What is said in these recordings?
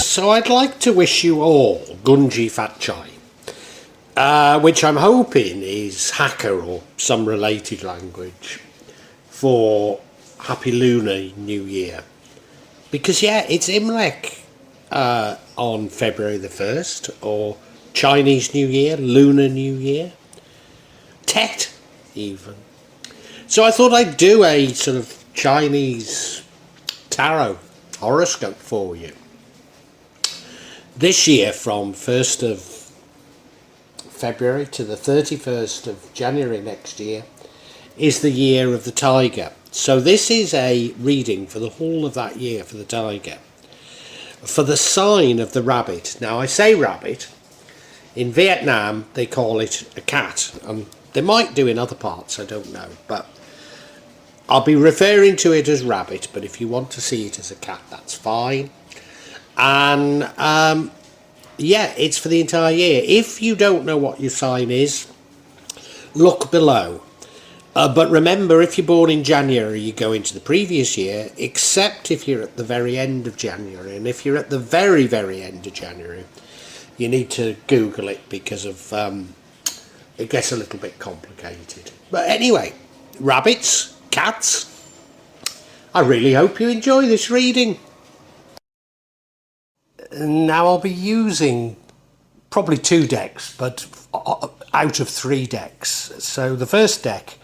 So I'd like to wish you all Gunji Fat Chai, which I'm hoping is Hakka or some related language, for Happy Lunar New Year. Because yeah, it's Imlek on February the 1st, or Chinese New Year, Lunar New Year, Tet even. So I thought I'd do a sort of Chinese tarot horoscope for you. This year, from 1st of February to the 31st of January next year, is the year of the tiger. So this is a reading for the whole of that year for the tiger. For the sign of the rabbit. Now I say rabbit. In Vietnam they call it a cat, and they might do in other parts, I don't know, but I'll be referring to it as rabbit, but if you want to see it as a cat, that's fine. And yeah, it's for the entire year. If you don't know what your sign is, look below. But remember, if you're born in January, you go into the previous year, except if you're at the very end of January. And if you're at the very, very end of January, you need to Google it because of it gets a little bit complicated. But anyway, rabbits, cats, I really hope you enjoy this reading. Now I'll be using probably 2 decks, but out of 3 decks. So the first deck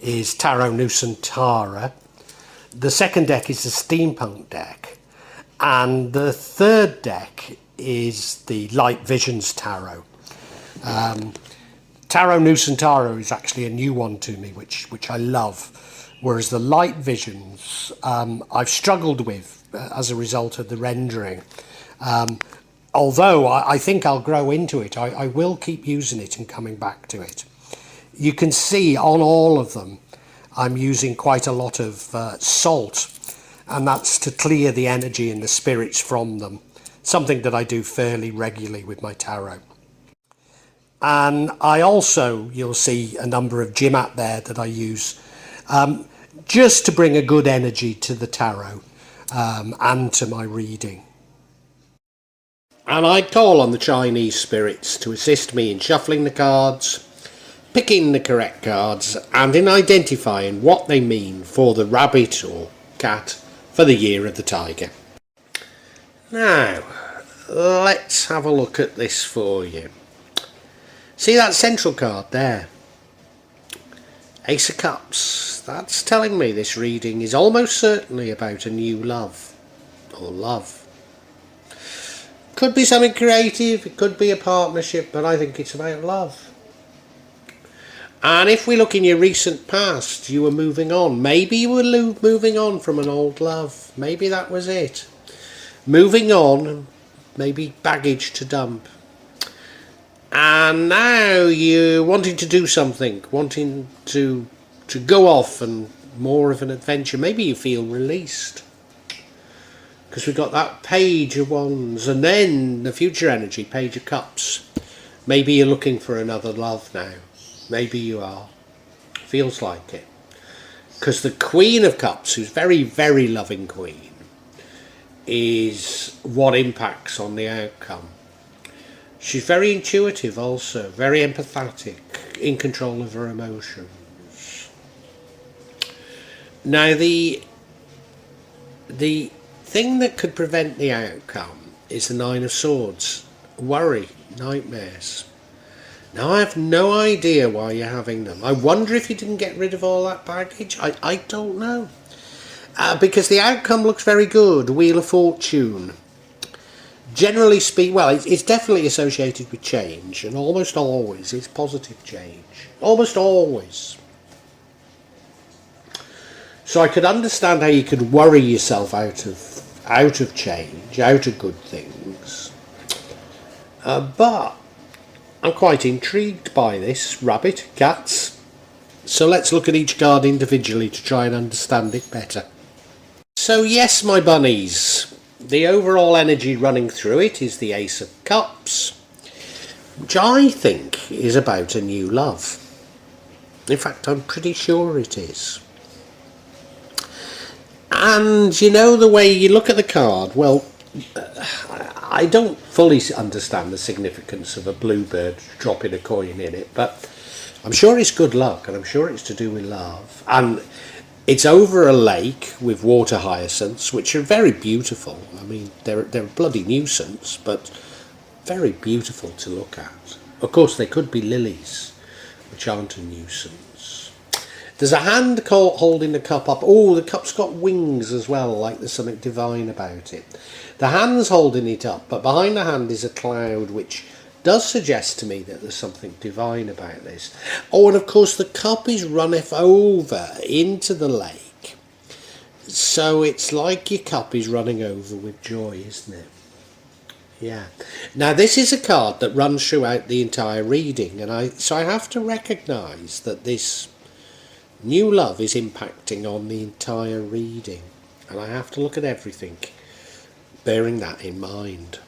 is Tarot Nusantara, the second deck is the Steampunk deck, and the third deck is the Light Visions Tarot. Tarot Nusantara is actually a new one to me, which I love, whereas the Light Visions I've struggled with as a result of the rendering. Although I think I'll grow into it, I will keep using it and coming back to it. You can see on all of them I'm using quite a lot of salt, and that's to clear the energy and the spirits from them, something that I do fairly regularly with my tarot. And I also, you'll see a number of Jimat there that I use just to bring a good energy to the tarot and to my reading. And I call on the Chinese spirits to assist me in shuffling the cards, picking the correct cards, and in identifying what they mean for the rabbit or cat for the year of the tiger. Now, let's have a look at this for you. See that central card there? Ace of Cups. That's telling me this reading is almost certainly about a new love, or love. Could be something creative, it could be a partnership, but I think it's about love. And if we look in your recent past, you were moving on. Maybe you were moving on from an old love. Maybe that was it. Moving on, maybe baggage to dump. And now you're wanting to do something, wanting to go off and more of an adventure. Maybe you feel released, because we've got that Page of Wands, and then the future energy, Page of Cups. Maybe you're looking for another love now. Maybe you are. Feels like it. Because the Queen of Cups, who's very, very loving queen, is what impacts on the outcome. She's very intuitive also, very empathetic, in control of her emotions. Now the thing that could prevent the outcome is the Nine of Swords. Worry, nightmares. Now I have no idea why you're having them. I wonder if you didn't get rid of all that baggage. I don't know. Because the outcome looks very good. Wheel of Fortune. Generally speaking, well, it's definitely associated with change, and almost always it's positive change. Almost always. So I could understand how you could worry yourself out of change, out of good things. But I'm quite intrigued by this, rabbit, cats. So let's look at each card individually to try and understand it better. So yes, my bunnies, the overall energy running through it is the Ace of Cups, which I think is about a new love. In fact, I'm pretty sure it is. And you know, the way you look at the card, well, I don't fully understand the significance of a bluebird dropping a coin in it, but I'm sure it's good luck, and I'm sure it's to do with love. And it's over a lake with water hyacinths, which are very beautiful. I mean, they're a bloody nuisance, but very beautiful to look at. Of course, they could be lilies, which aren't a nuisance. There's a hand holding the cup up. Oh, the cup's got wings as well, like there's something divine about it. The hand's holding it up, but behind the hand is a cloud, which does suggest to me that there's something divine about this. Oh, and of course the cup is runneth over into the lake. So it's like your cup is running over with joy, isn't it? Yeah. Now this is a card that runs throughout the entire reading, and so I have to recognise that this new love is impacting on the entire reading, and I have to look at everything bearing that in mind.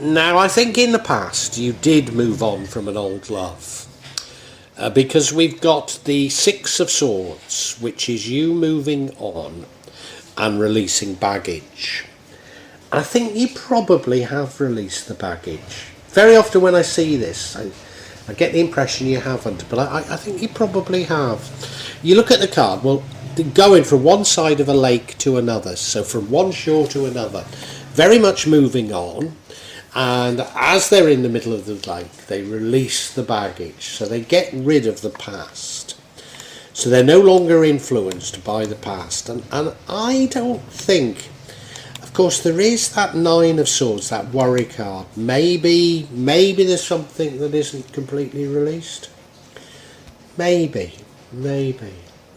Now, I think in the past you did move on from an old love, because we've got the Six of Swords, which is you moving on and releasing baggage. I think you probably have released the baggage. Very often when I see this, I get the impression you haven't, but I think you probably have. You look at the card, well, going from one side of a lake to another, so from one shore to another, very much moving on, and as they're in the middle of the lake, they release the baggage, so they get rid of the past. So they're no longer influenced by the past, and I don't think, of course, there is that Nine of Swords, that worry card. Maybe there's something that isn't completely released. Maybe.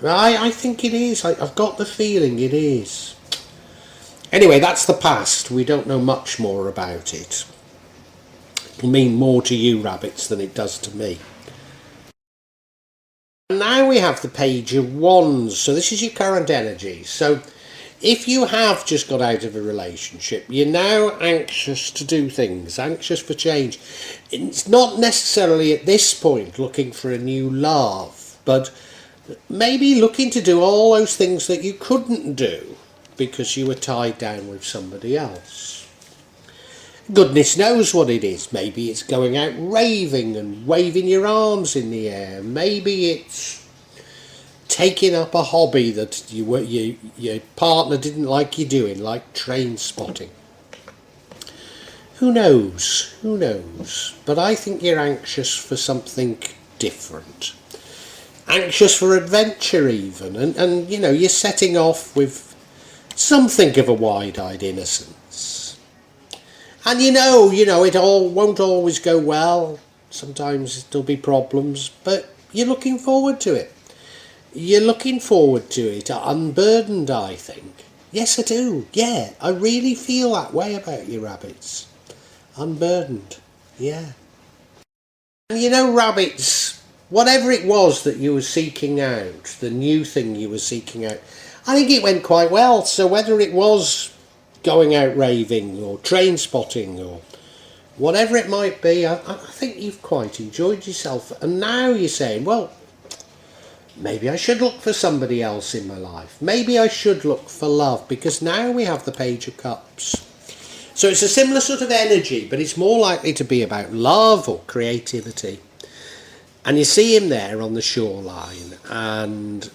I think it is. I've got the feeling it is. Anyway, that's the past. We don't know much more about it. It'll mean more to you, rabbits, than it does to me. Now we have the Page of Wands. So this is your current energy. So if you have just got out of a relationship, you're now anxious to do things, anxious for change. It's not necessarily at this point looking for a new love, but maybe looking to do all those things that you couldn't do because you were tied down with somebody else. Goodness knows what it is. Maybe it's going out raving and waving your arms in the air. Maybe it's taking up a hobby that your partner didn't like you doing, like train spotting. Who knows? But I think you're anxious for something different. Anxious for adventure even, and you're setting off with something of a wide-eyed innocence. And it all won't always go well. Sometimes there'll be problems, but you're looking forward to it. You're looking forward to it, unburdened, I think. Yes, I do. Yeah, I really feel that way about you, rabbits. Unburdened. Yeah. And rabbits, whatever it was that you were seeking out, the new thing you were seeking out, I think it went quite well. So whether it was going out raving or train spotting or whatever it might be, I think you've quite enjoyed yourself. And now you're saying, well, maybe I should look for somebody else in my life. Maybe I should look for love, because now we have the Page of Cups. So it's a similar sort of energy, but it's more likely to be about love or creativity. And you see him there on the shoreline, and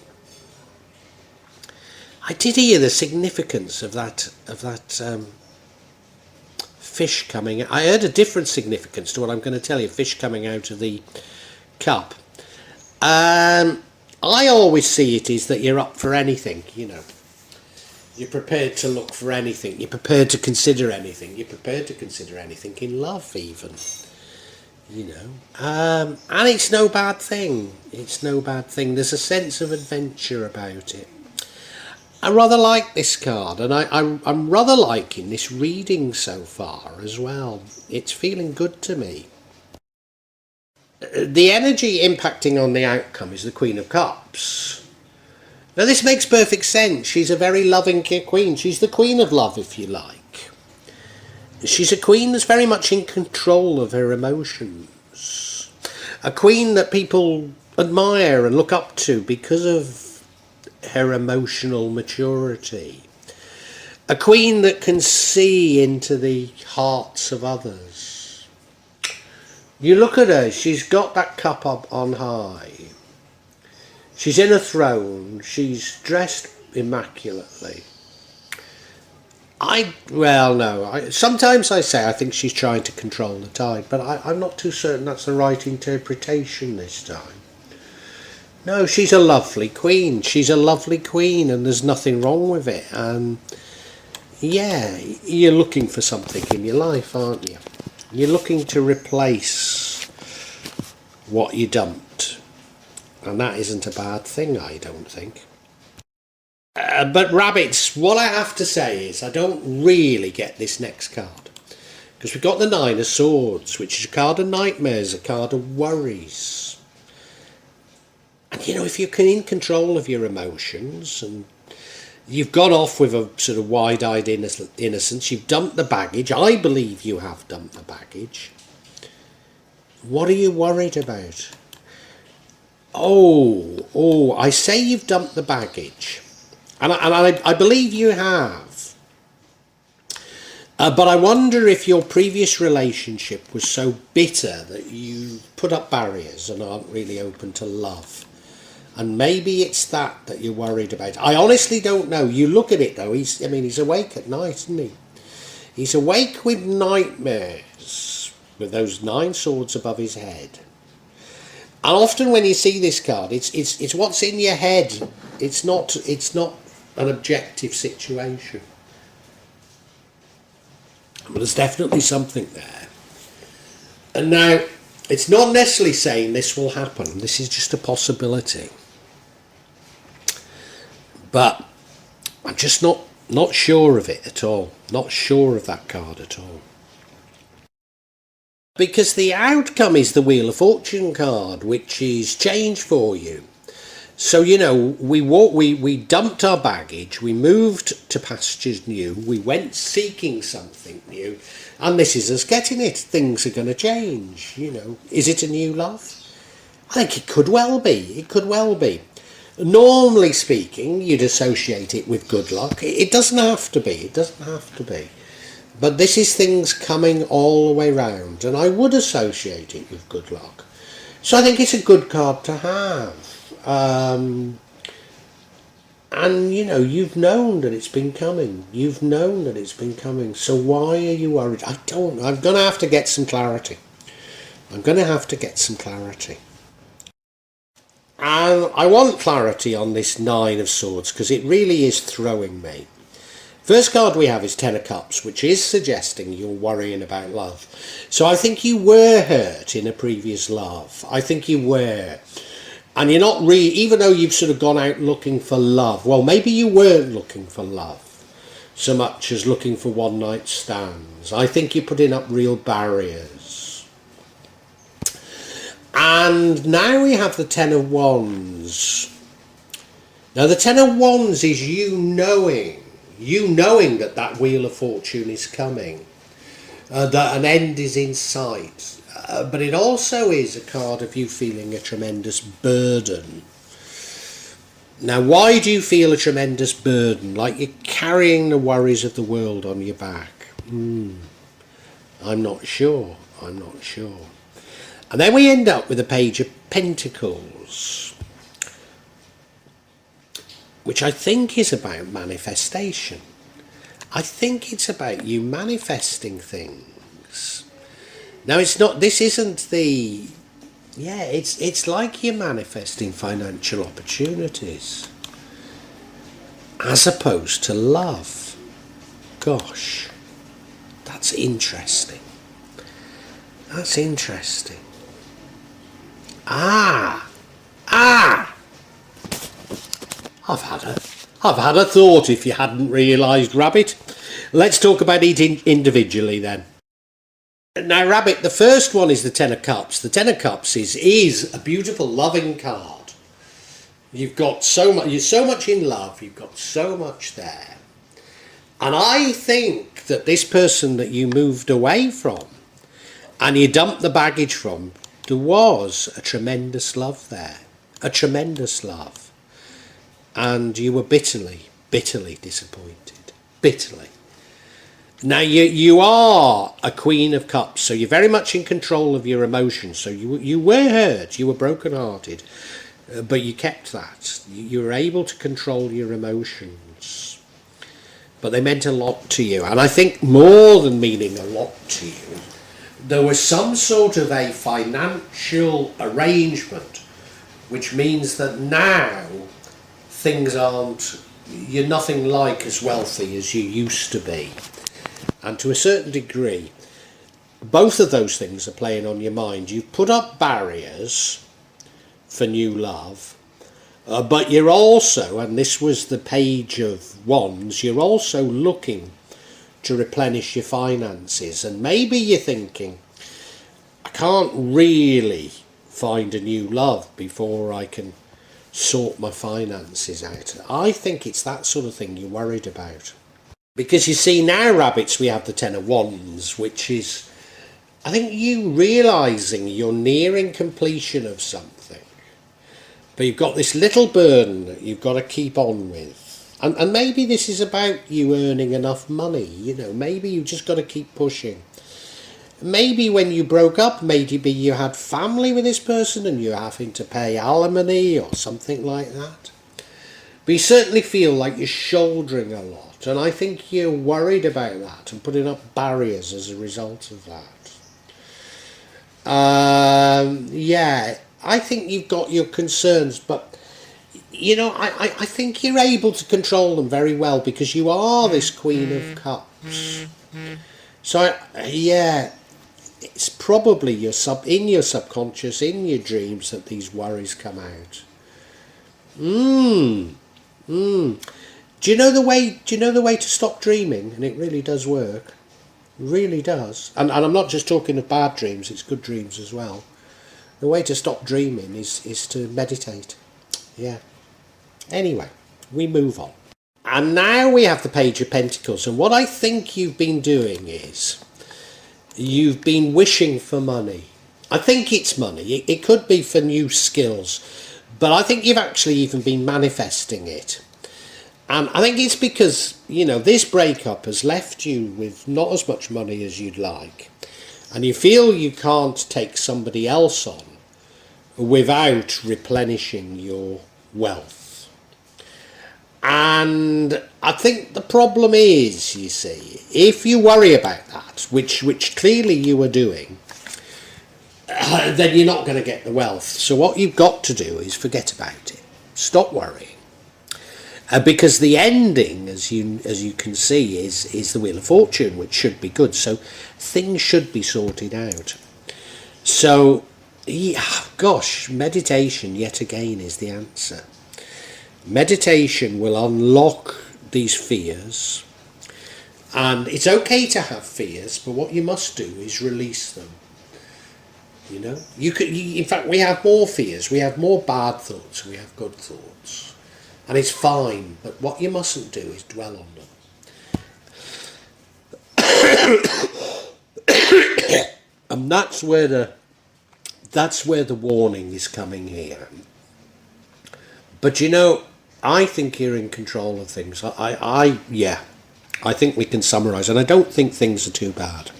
I did hear the significance of that fish coming. I heard a different significance to what I'm going to tell you. Fish coming out of the cup. I always see it is that you're up for anything. You're prepared to look for anything. You're prepared to consider anything. You're prepared to consider anything in love, even. And it's no bad thing. It's no bad thing. There's a sense of adventure about it. I rather like this card, and I'm rather liking this reading so far as well. It's feeling good to me. The energy impacting on the outcome is the Queen of Cups. Now this makes perfect sense. She's a very loving queen. She's the queen of love, if you like. She's a queen that's very much in control of her emotions. A queen that people admire and look up to because of her emotional maturity. A queen that can see into the hearts of others. You look at her, she's got that cup up on high. She's in a throne, she's dressed immaculately. Sometimes I say I think she's trying to control the tide, but I'm not too certain that's the right interpretation this time. No, she's a lovely queen. She's a lovely queen, and there's nothing wrong with it. And yeah, you're looking for something in your life, aren't you? You're looking to replace what you dumped, and that isn't a bad thing, I don't think. But rabbits, what I have to say is I don't really get this next card, because we've got the Nine of Swords, which is a card of nightmares, a card of worries. And you know, if you're in control of your emotions and you've gone off with a sort of wide-eyed innocence, you've dumped the baggage, I believe you have dumped the baggage. What are you worried about? I say you've dumped the baggage. And I believe you have. But I wonder if your previous relationship was so bitter that you put up barriers and aren't really open to love. And maybe it's that you're worried about. I honestly don't know. You look at it though, he's awake at night, isn't he? He's awake with nightmares, with those 9 swords above his head. And often when you see this card, it's what's in your head. It's not an objective situation. But there's definitely something there. And now, it's not necessarily saying this will happen. This is just a possibility. But I'm just not sure of it at all. Not sure of that card at all. Because the outcome is the Wheel of Fortune card, which is change for you. So, you know, we dumped our baggage, we moved to pastures new, we went seeking something new, and this is us getting it. Things are going to change, you know. Is it a new love? I think it could well be. It could well be. Normally speaking, you'd associate it with good luck. It doesn't have to be. It doesn't have to be. But this is things coming all the way round, and I would associate it with good luck. So I think it's a good card to have. And you know, you've known that it's been coming. You've known that it's been coming. So why are you worried? I don't know. I'm going to have to get some clarity. And I want clarity on this 9 of Swords, because it really is throwing me. First card we have is 10 of Cups, which is suggesting you're worrying about love. So I think you were hurt in a previous love. I think you were. And you're not really, even though you've sort of gone out looking for love, well, maybe you weren't looking for love so much as looking for one night stands. I think you're putting up real barriers. And now we have the 10 of Wands. Now the 10 of Wands is you knowing that Wheel of Fortune is coming, that an end is in sight. But it also is a card of you feeling a tremendous burden. Now, why do you feel a tremendous burden? Like you're carrying the worries of the world on your back? I'm not sure. And then we end up with a Page of Pentacles, which I think is about manifestation. I think it's about you manifesting things. Now it's like you're manifesting financial opportunities as opposed to love. Gosh, that's interesting. I've had a thought, if you hadn't realised, Rabbit. Let's talk about it individually then. Now, Rabbit, the first one is the 10 of Cups. The 10 of Cups is a beautiful, loving card. You've got you're so much in love, you've got so much there. And I think that this person that you moved away from and you dumped the baggage from, there was a tremendous love there. A tremendous love. And you were bitterly disappointed. bitterly. Now, you are a Queen of Cups, so you're very much in control of your emotions. So you were hurt, you were brokenhearted, but you kept that. You were able to control your emotions. But they meant a lot to you. And I think more than meaning a lot to you, there was some sort of a financial arrangement, which means that now things aren't, you're nothing like as wealthy as you used to be. And to a certain degree, both of those things are playing on your mind. You've put up barriers for new love, but you're also, and this was the Page of Wands, you're also looking to replenish your finances. And maybe you're thinking, I can't really find a new love before I can sort my finances out. I think it's that sort of thing you're worried about. Because you see, now, rabbits, we have the Ten of Wands, which is, I think, you realising you're nearing completion of something. But you've got this little burden that you've got to keep on with. And maybe this is about you earning enough money, you know, maybe you just got to keep pushing. Maybe when you broke up, maybe you had family with this person and you're having to pay alimony or something like that. But you certainly feel like you're shouldering a lot, and I think you're worried about that and putting up barriers as a result of that. Yeah, I think you've got your concerns, but you know, I think you're able to control them very well because you are this Queen of Cups. So yeah, it's probably in your subconscious, in your dreams, that these worries come out. Do you know the way? Do you know the way to stop dreaming? And it really does work. It really does. And I'm not just talking of bad dreams; it's good dreams as well. The way to stop dreaming is to meditate. Yeah. Anyway, we move on. And now we have the Page of Pentacles. And what I think you've been doing is you've been wishing for money. I think it's money. It could be for new skills. But I think you've actually even been manifesting it. And I think it's because, you know, this breakup has left you with not as much money as you'd like. And you feel you can't take somebody else on without replenishing your wealth. And I think the problem is, you see, if you worry about that, which clearly you are doing, then you're not going to get the wealth. So what you've got to do is forget about it. Stop worrying. Because the ending, as you can see, is the Wheel of Fortune, which should be good. So things should be sorted out. So, yeah, gosh, meditation yet again is the answer. Meditation will unlock these fears. And it's okay to have fears, but what you must do is release them. You know, in fact, we have more fears. We have more bad thoughts. We have good thoughts. And it's fine, but what you mustn't do is dwell on them. And that's where the warning is coming here. But you know, I think you're in control of things. I think we can summarise, and I don't think things are too bad.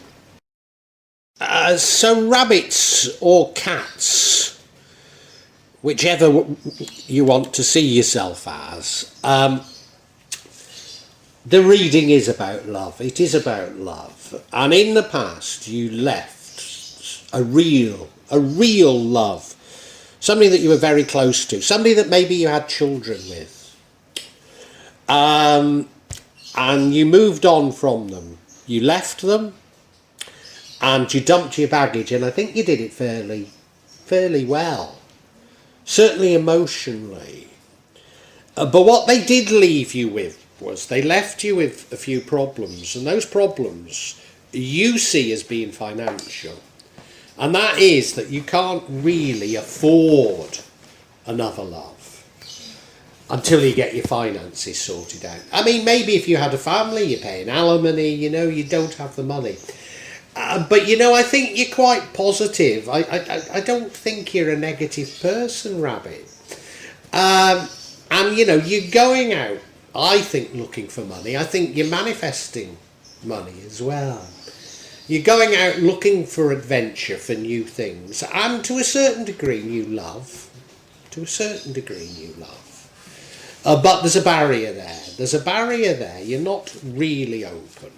So rabbits or cats, whichever you want to see yourself as, the reading is about love. It is about love. And in the past, you left a real love. Somebody that you were very close to. Somebody that maybe you had children with. And you moved on from them. You left them. And you dumped your baggage. And I think you did it fairly well. Certainly emotionally. But what they did leave you with was they left you with a few problems, and those problems you see as being financial. And that is that you can't really afford another love until you get your finances sorted out. I mean, maybe if you had a family, you're paying alimony, you know, you don't have the money. But, you know, I think you're quite positive. I don't think you're a negative person, Rabbit. And, you know, you're going out I think, looking for money. I think you're manifesting money as well. You're going out looking for adventure, for new things, and to a certain degree new love. To a certain degree new love. But there's a barrier there. There's a barrier there. You're not really open.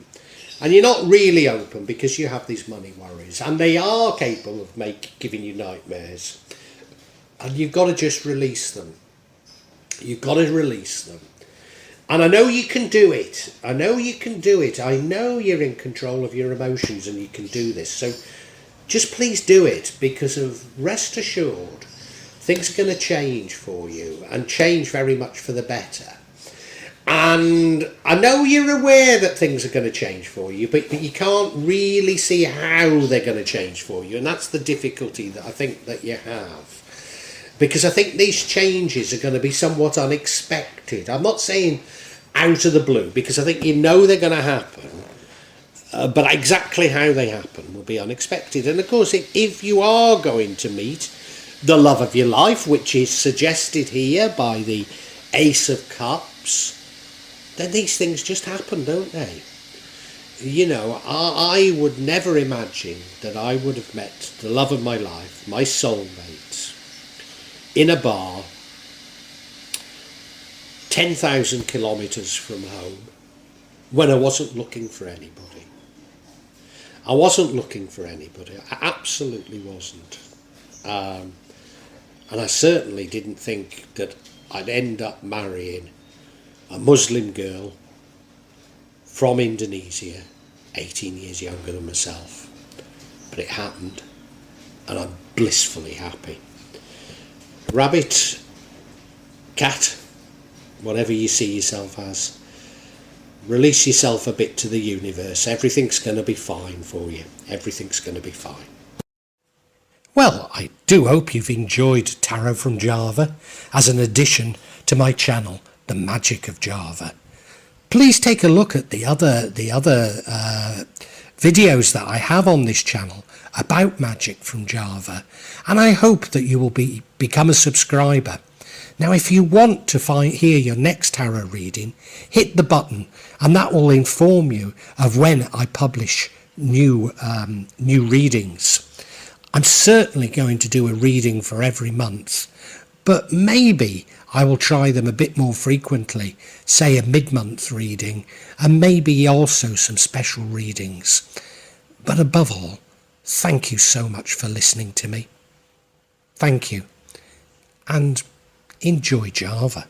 And you're not really open because you have these money worries. And they are capable of giving you nightmares. And you've got to just release them. You've got to release them. And I know you can do it. I know you can do it. I know you're in control of your emotions and you can do this. So just please do it, because rest assured, things are going to change for you, and change very much for the better. And I know you're aware that things are going to change for you, but you can't really see how they're going to change for you. And that's the difficulty that I think that you have. Because I think these changes are going to be somewhat unexpected. I'm not saying out of the blue, because I think you know they're going to happen. But exactly how they happen will be unexpected. And of course, if you are going to meet the love of your life, which is suggested here by the Ace of Cups, then these things just happen, don't they? You know, I would never imagine that I would have met the love of my life, my soulmate, in a bar 10,000 kilometres from home, when I wasn't looking for anybody. I wasn't looking for anybody. I absolutely wasn't. And I certainly didn't think that I'd end up marrying a Muslim girl from Indonesia, 18 years younger than myself. But it happened, and I'm blissfully happy. Rabbit, cat, whatever you see yourself as, release yourself a bit to the universe. Everything's going to be fine for you. Everything's going to be fine. Well, I do hope you've enjoyed Tarot from Java as an addition to my channel, The Magic of Java. Please take a look at the other videos that I have on this channel about magic from Java, and I hope that you will become a subscriber. Now, if you want to hear your next tarot reading, hit the button, and that will inform you of when I publish new readings. I'm certainly going to do a reading for every month, but maybe I will try them a bit more frequently, say a mid-month reading, and maybe also some special readings. But above all, thank you so much for listening to me. Thank you, and enjoy Java.